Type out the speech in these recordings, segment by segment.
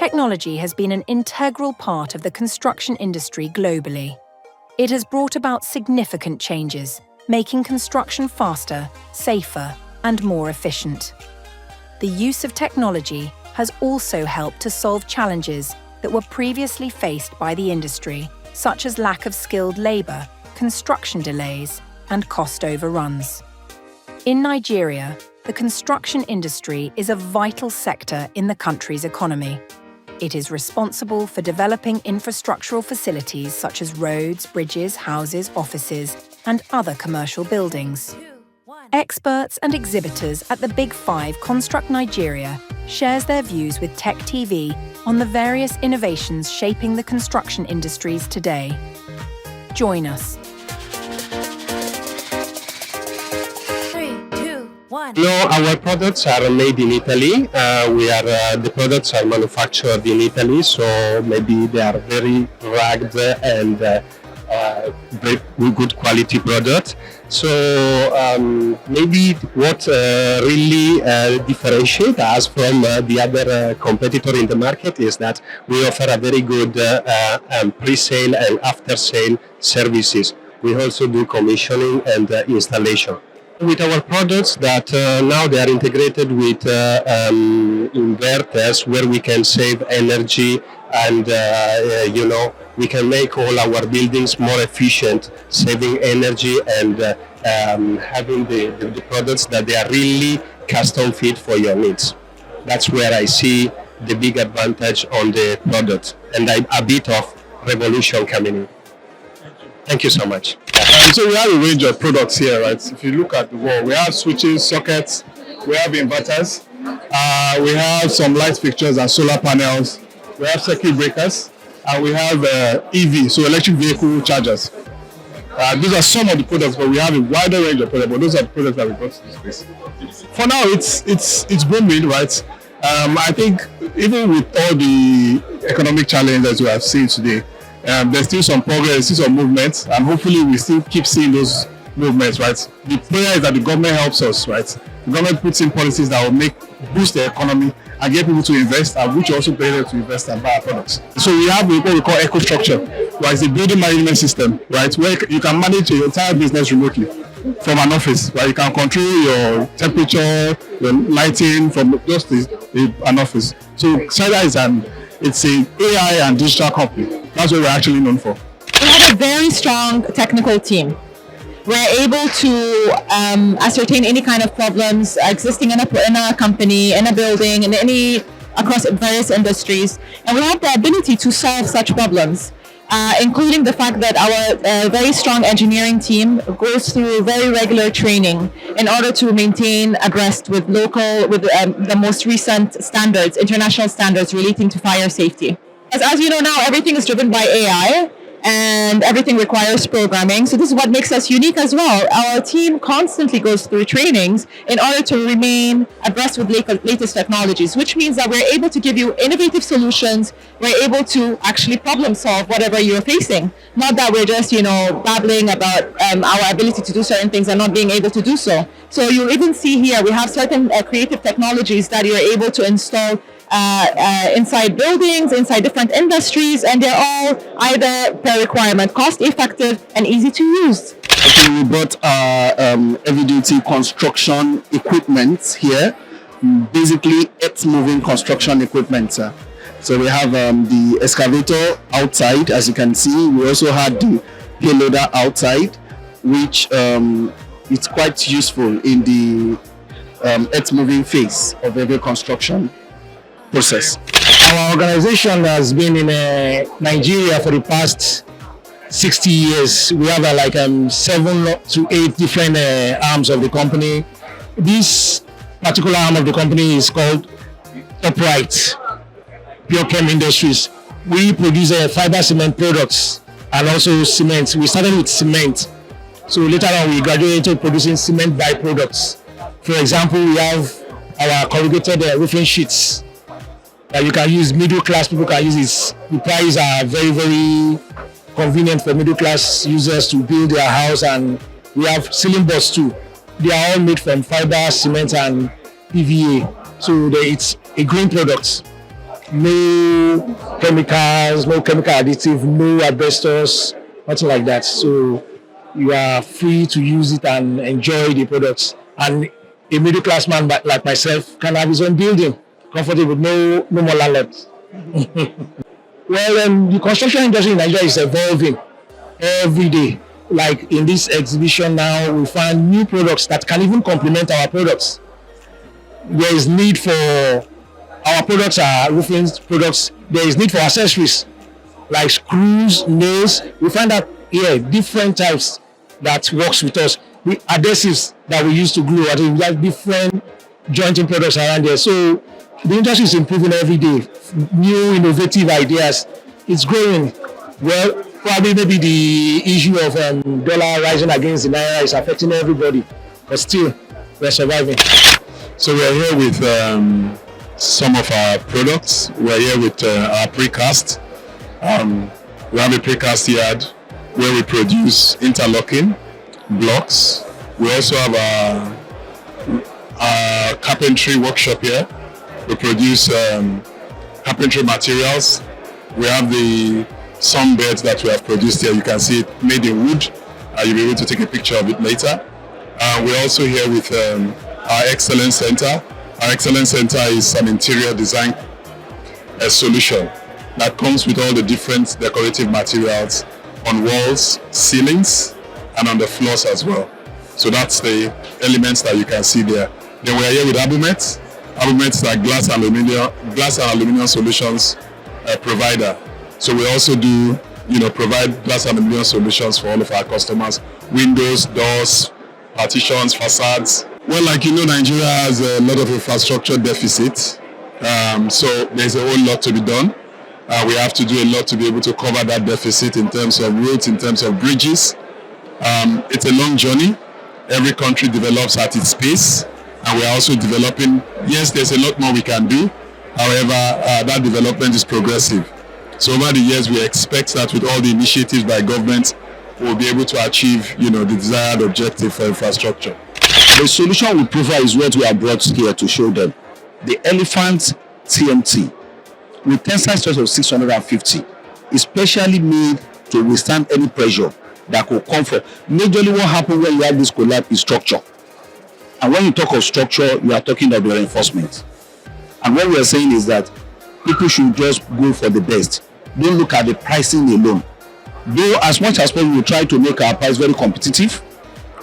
Technology has been an integral part of the construction industry globally. It has brought about significant changes, making construction faster, safer, and more efficient. The use of technology has also helped to solve challenges that were previously faced by the industry, such as lack of skilled labour, construction delays, and cost overruns. In Nigeria, the construction industry is a vital sector in the country's economy. It is responsible for developing infrastructural facilities such as roads, bridges, houses, offices, and other commercial buildings. Experts and exhibitors at the Big Five Construct Nigeria shares their views with techtvng on the various innovations shaping the construction industries today. Join us. 3, 2, 1. No, our products are made in Italy. The products are manufactured in Italy, so maybe they are very rugged and very good quality product. So maybe what really differentiates us from the other competitor in the market is that we offer a very good pre-sale and after-sale services. We also do commissioning and installation. With our products that now they are integrated with inverters where we can save energy and we can make all our buildings more efficient, saving energy and having the products that they are really custom fit for your needs. That's where I see the big advantage on the product and a bit of revolution coming in. Thank you so much. So we have a range of products here, right? If you look at the wall, we have switches, sockets, we have inverters, we have some light fixtures and solar panels, we have circuit breakers, and we have EV, so electric vehicle chargers. These are some of the products, but we have a wider range of products, but those are the products that we brought to this place. For now, it's booming, right? I think even with all the economic challenges we have seen today, there's still some progress, still some movements, and hopefully we still keep seeing those movements, right? The prayer is that the government helps us, right? The government puts in policies that will boost the economy and get people to invest, and which also pay them to invest and buy our products. So we have what we call EcoStructure, right? It's a building management system, right? Where you can manage your entire business remotely from an office, right? You can control your temperature, your lighting from just an office. So Cyber it's an AI and digital company. That's what we're actually known for. We have a very strong technical team. We're able to ascertain any kind of problems existing in a company, in a building, across various industries. And we have the ability to solve such problems, including the fact that our very strong engineering team goes through very regular training in order to maintain abreast with the most recent standards, international standards relating to fire safety. As you know now, everything is driven by AI and everything requires programming. So this is what makes us unique as well. Our team constantly goes through trainings in order to remain abreast with latest technologies, which means that we're able to give you innovative solutions. We're able to actually problem solve whatever you're facing. Not that we're just, babbling about our ability to do certain things and not being able to do so. So you'll even see here, we have certain creative technologies that you're able to install inside buildings, inside different industries, and they're all either per requirement, cost effective and easy to use. Okay, we brought heavy-duty construction equipment here, basically earth-moving construction equipment. So we have the excavator outside, as you can see. We also had the payloader outside, which it's quite useful in the earth-moving phase of every construction process. Our organization has been in Nigeria for the past 60 years. We have 7 to 8 different arms of the company. This particular arm of the company is called Upright Pure Chem Industries. We produce fiber cement products and also cement. We started with cement. So later on we graduated to producing cement byproducts. For example, we have our corrugated roofing sheets that you can use, middle class people can use it. The prices are very, very convenient for middle class users to build their house, and we have ceiling boards too. They are all made from fiber, cement and PVA, so it's a green product. no chemicals, no chemical additive, no asbestos, nothing like that. So you are free to use it and enjoy the products. And a middle class man like myself can have his own building, comfortable, no more landlords. Well, the construction industry in Nigeria is evolving every day. Like in this exhibition now, we find new products that can even complement our products. There is need for our products are roofing products. There is need for accessories like screws, nails. We find that here different types that works with us. The adhesives that we use to glue, we have different jointing products around there. So the industry is improving every day. New innovative ideas. It's growing. Well, probably maybe the issue of dollar rising against the naira is affecting everybody, but still we're surviving. So we are here with some of our products. We're here with our precast. We have a precast yard where we produce interlocking blocks. We also have our carpentry workshop here. We produce carpentry materials. We have the sunbeds that we have produced here. You can see it made in wood. You'll be able to take a picture of it later. We're also here with our Excellence Center. Our Excellence Center is an interior design solution that comes with all the different decorative materials on walls, ceilings, and on the floors as well. So that's the elements that you can see there. Then we're here with Abumet. Abumet is a glass and aluminum solutions provider. So we also do, provide glass and aluminum solutions for all of our customers. Windows, doors, partitions, facades. Well, Nigeria has a lot of infrastructure deficit. So there's a whole lot to be done. We have to do a lot to be able to cover that deficit in terms of roads, in terms of bridges. It's a long journey. Every country develops at its pace. And we're also developing. Yes, there's a lot more we can do. However, that development is progressive. So over the years, we expect that with all the initiatives by government, we'll be able to achieve, the desired objective for infrastructure. The solution we provide is what we have brought here to show them. The Elephant TMT with tensile stress of 650 is specially made to withstand any pressure that could come from. Majorly what happens when you have this collapse is structure. And when you talk of structure, you are talking of the reinforcement. And what we are saying is that people should just go for the best. Don't look at the pricing alone. Though as much as possible, we try to make our price very competitive,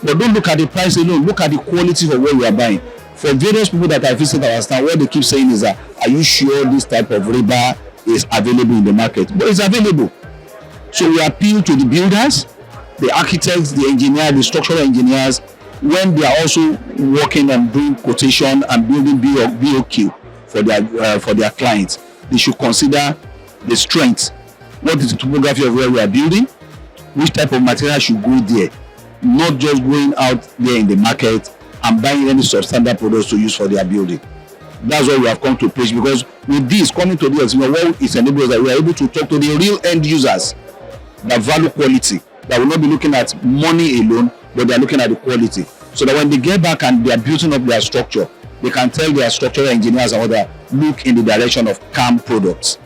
but don't look at the price alone. Look at the quality of what we are buying. For various people that I visit our stand, what they keep saying is that, are you sure this type of rebar is available in the market? But it's available. So we appeal to the builders, the architects, the engineers, the structural engineers, when they are also working and doing quotation and building BOQ for their clients, they should consider the strength. What is the topography of where we are building? Which type of material should go there? Not just going out there in the market and buying any substandard products to use for their building. That's why we have come to preach, because with this coming to this, what is enabled that we are able to talk to the real end users that value quality, that will not be looking at money alone, but they are looking at the quality. So that when they get back and they are building up their structure, they can tell their structural engineers and others, look in the direction of CAM products.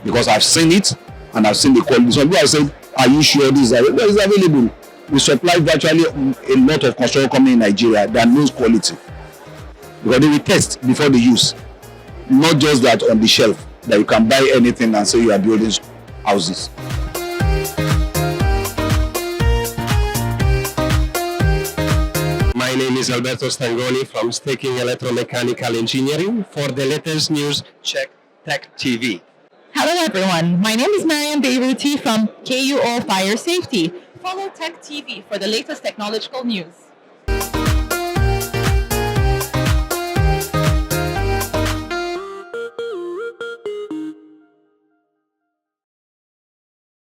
Because I've seen it and I've seen the quality. So people have said, are you sure this is available? We supply virtually a lot of construction companies in Nigeria that knows quality. Because they will test before they use. Not just that on the shelf, that you can buy anything and say you are building houses. My name is Alberto Stangoni from Staking Electromechanical Engineering. For the latest news, check techtvng. Hello everyone, my name is Mariam Beiruti from KUO Fire Safety. Follow Tech TV for the latest technological news.